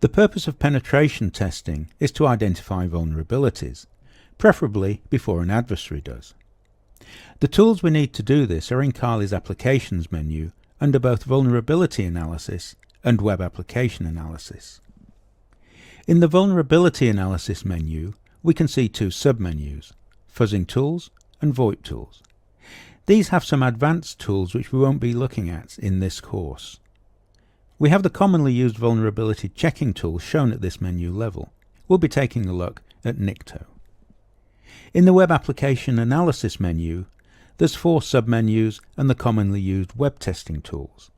The purpose of penetration testing is to identify vulnerabilities, preferably before an adversary does. The tools we need to do this are in Kali's Applications menu under both Vulnerability Analysis and Web Application Analysis. In the Vulnerability Analysis menu, we can see two submenus, Fuzzing Tools and VoIP Tools. These have some advanced tools which we won't be looking at in this course. We have the commonly used vulnerability checking tools shown at this menu level. We'll be taking a look at Nikto. In the Web Application Analysis menu, there's 4 submenus and the commonly used web testing tools.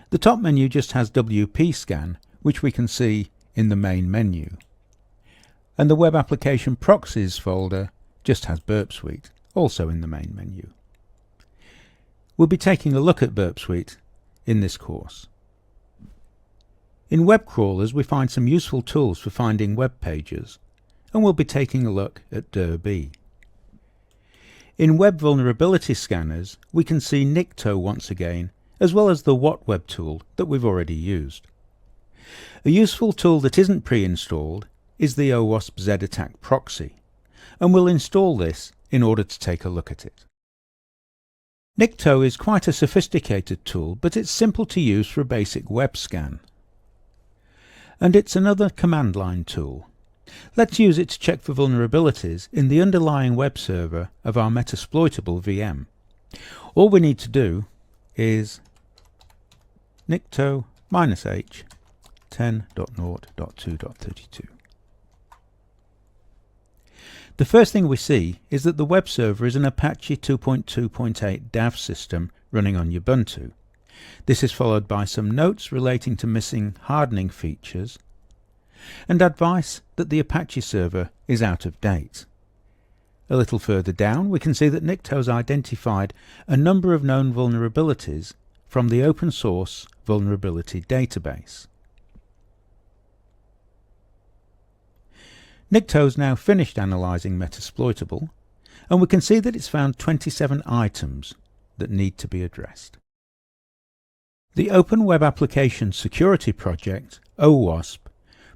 The top menu just has WP Scan, which we can see in the main menu. And the Web Application Proxies folder just has Burp Suite, also in the main menu. We'll be taking a look at Burp Suite in this course. In web crawlers we find some useful tools for finding web pages, and we'll be taking a look at Derby. In web vulnerability scanners we can see Nikto once again, as well as the WhatWeb tool that we've already used. A useful tool that isn't pre-installed is the OWASP ZAP proxy, and we'll install this in order to take a look at it. Nikto is quite a sophisticated tool, but it's simple to use for a basic web scan. And it's another command line tool. Let's use it to check for vulnerabilities in the underlying web server of our Metasploitable VM. All we need to do is Nikto -h 10.0.2.32. The first thing we see is that the web server is an Apache 2.2.8 DAV system running on Ubuntu. This is followed by some notes relating to missing hardening features and advice that the Apache server is out of date. A little further down we can see that Nikto's identified a number of known vulnerabilities from the open source vulnerability database. Nikto's now finished analysing Metasploitable, and we can see that it's found 27 items that need to be addressed. The Open Web Application Security Project, OWASP,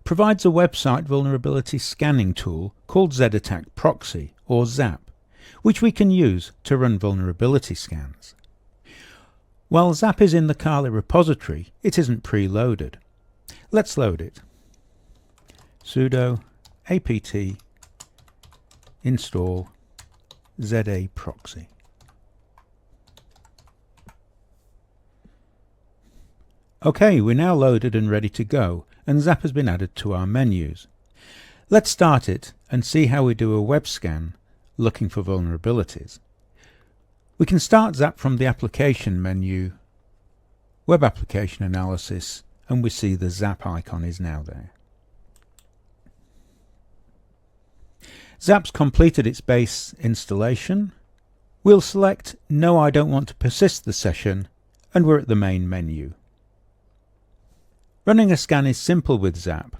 provides a website vulnerability scanning tool called ZAP Proxy, or ZAP, which we can use to run vulnerability scans. While ZAP is in the Kali repository, it isn't preloaded. Let's load it. Sudo apt install ZA proxy. OK, we're now loaded and ready to go, and ZAP has been added to our menus. Let's start it and see how we do a web scan looking for vulnerabilities. We can start ZAP from the Application menu, Web Application Analysis, and we see the ZAP icon is now there. ZAP's completed its base installation. We'll select No, I don't want to persist the session, and we're at the main menu. Running a scan is simple with ZAP.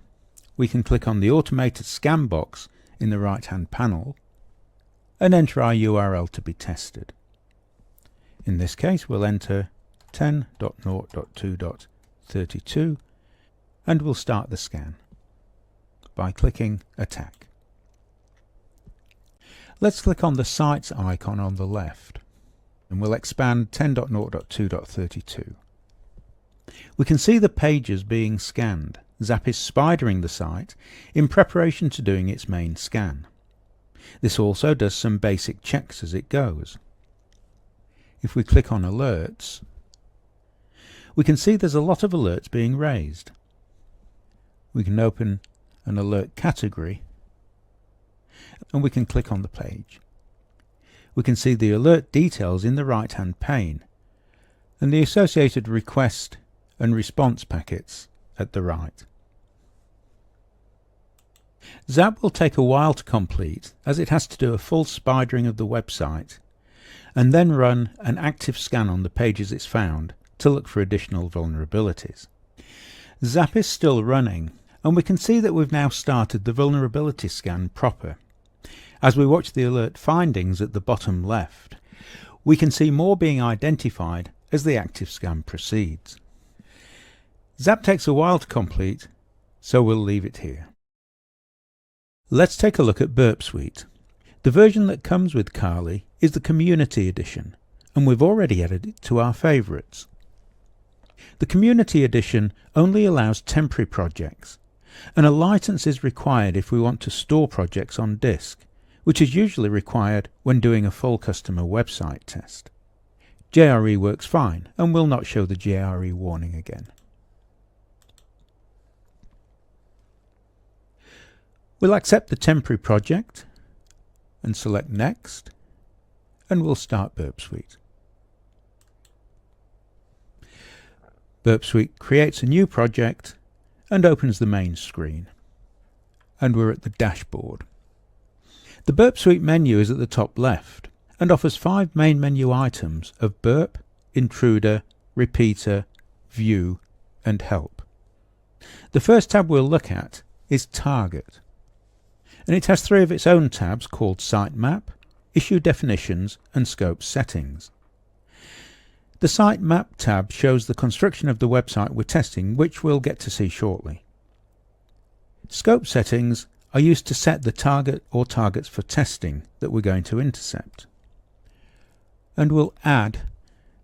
We can click on the automated scan box in the right hand panel and enter our URL to be tested. In this case we'll enter 10.0.2.32 and we'll start the scan by clicking Attack. Let's click on the Sites icon on the left and we'll expand 10.0.2.32. We can see the pages being scanned. ZAP is spidering the site in preparation to doing its main scan. This also does some basic checks as it goes. If we click on Alerts, we can see there's a lot of alerts being raised. We can open an alert category and we can click on the page. We can see the alert details in the right hand pane and the associated request and response packets at the right. ZAP will take a while to complete as it has to do a full spidering of the website and then run an active scan on the pages it's found to look for additional vulnerabilities. ZAP is still running and we can see that we've now started the vulnerability scan proper. As we watch the alert findings at the bottom left, we can see more being identified as the active scan proceeds. ZAP takes a while to complete so we'll leave it here. Let's take a look at Burp Suite. The version that comes with Kali is the Community Edition, and we've already added it to our favourites. The Community Edition only allows temporary projects, and a license is required if we want to store projects on disk, which is usually required when doing a full customer website test. JRE works fine and will not show the JRE warning again. We'll accept the temporary project and select Next, and we'll start Burp Suite. Burp Suite creates a new project and opens the main screen, and we're at the dashboard. The Burp Suite menu is at the top left and offers 5 main menu items of Burp, Intruder, Repeater, View and Help. The first tab we'll look at is Target, and it has 3 of its own tabs called Sitemap, Issue Definitions and Scope Settings. The Sitemap tab shows the construction of the website we're testing, which we'll get to see shortly. Scope Settings are used to set the target or targets for testing that we're going to intercept. And we'll add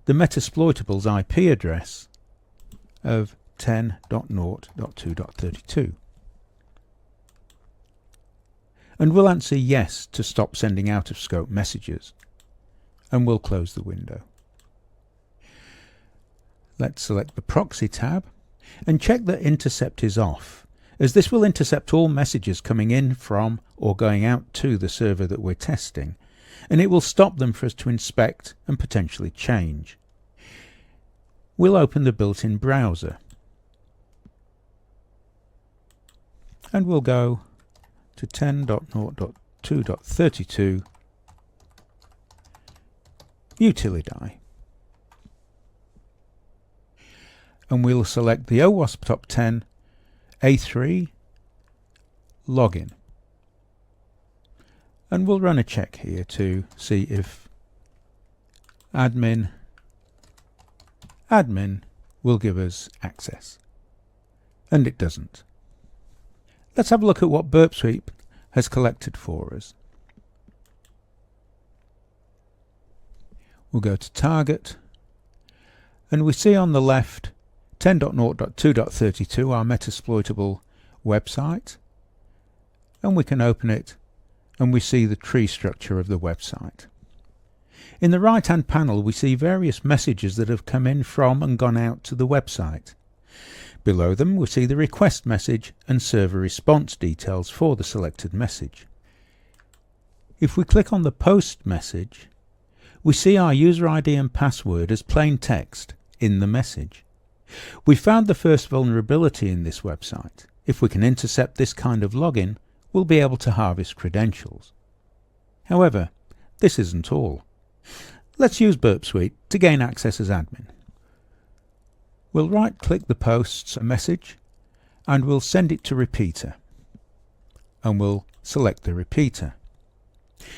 the Metasploitable's IP address of 10.0.2.32. And we'll answer yes to stop sending out of scope messages, and we'll close the window. Let's select the Proxy tab and check that Intercept is off, as this will intercept all messages coming in from or going out to the server that we're testing, and it will stop them for us to inspect and potentially change. We'll open the built-in browser, and we'll go to 10.0.2.32 Utilidae, and we'll select the OWASP Top 10 A3 login, and we'll run a check here to see if admin will give us access, and it doesn't. Let's have a look at what Burp Suite has collected for us. We'll go to Target, and we see on the left 10.0.2.32, our Metasploitable website, and we can open it and we see the tree structure of the website. In the right hand panel we see various messages that have come in from and gone out to the website. Below them we see the request message and server response details for the selected message. If we click on the post message, we see our user ID and password as plain text in the message. We found the first vulnerability in this website. If we can intercept this kind of login, we'll be able to harvest credentials. However, this isn't all. Let's use Burp Suite to gain access as admin. We'll right-click the post's message and we'll send it to Repeater, and we'll select the repeater.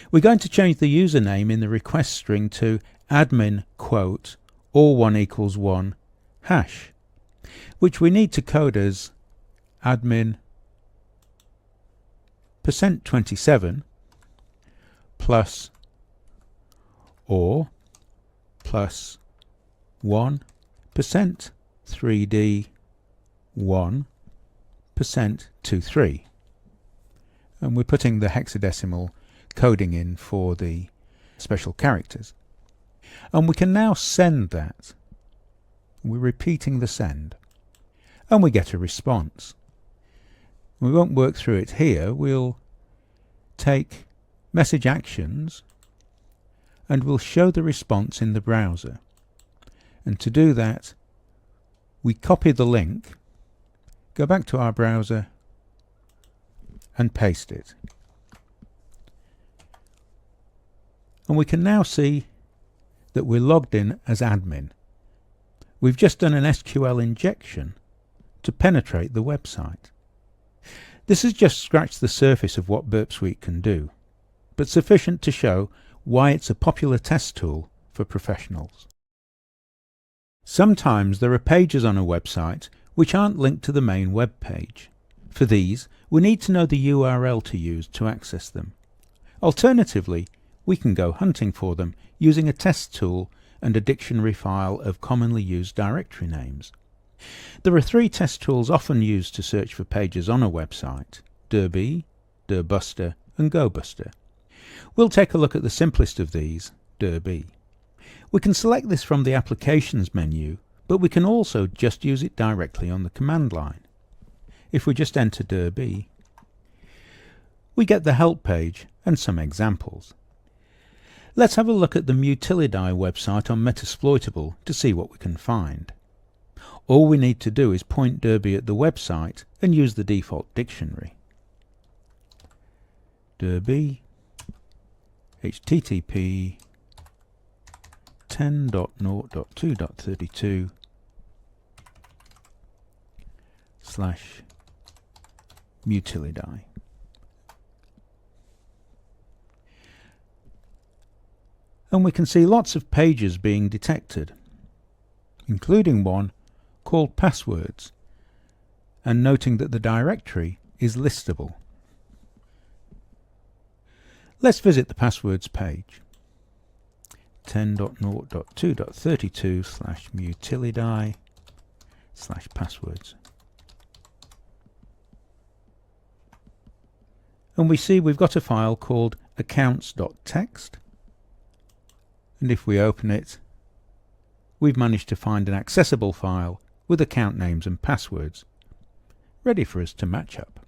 We're going to change the username in the request string to admin quote all1 = 1 hash, which we need to code as admin %27 plus or plus 1% 3D 1% 23, and we're putting the hexadecimal coding in for the special characters, and we can now send that. We're repeating the send and we get a response. We won't work through it here. We'll take message actions and we'll show the response in the browser, and to do that we copy the link, go back to our browser and paste it, and we can now see that we're logged in as admin. We've just done an SQL injection to penetrate the website. This has just scratched the surface of what Burp Suite can do, but sufficient to show why it's a popular test tool for professionals. Sometimes there are pages on a website which aren't linked to the main web page. For these, we need to know the URL to use to access them. Alternatively, we can go hunting for them using a test tool and a dictionary file of commonly used directory names. There are 3 test tools often used to search for pages on a website: Derby, Dirbuster and GoBuster. We'll take a look at the simplest of these, Derby. We can select this from the Applications menu, but we can also just use it directly on the command line. If we just enter Derby, we get the help page and some examples. Let's have a look at the Mutilidae website on Metasploitable to see what we can find. All we need to do is point Derby at the website and use the default dictionary. Derby http 10.0.2.32 /Mutilidae. And we can see lots of pages being detected, including one called Passwords, and noting that the directory is listable. Let's visit the Passwords page. 10.0.2.32 /Mutilidae /Passwords. And we see we've got a file called accounts.txt, and if we open it, we've managed to find an accessible file with account names and passwords, ready for us to match up.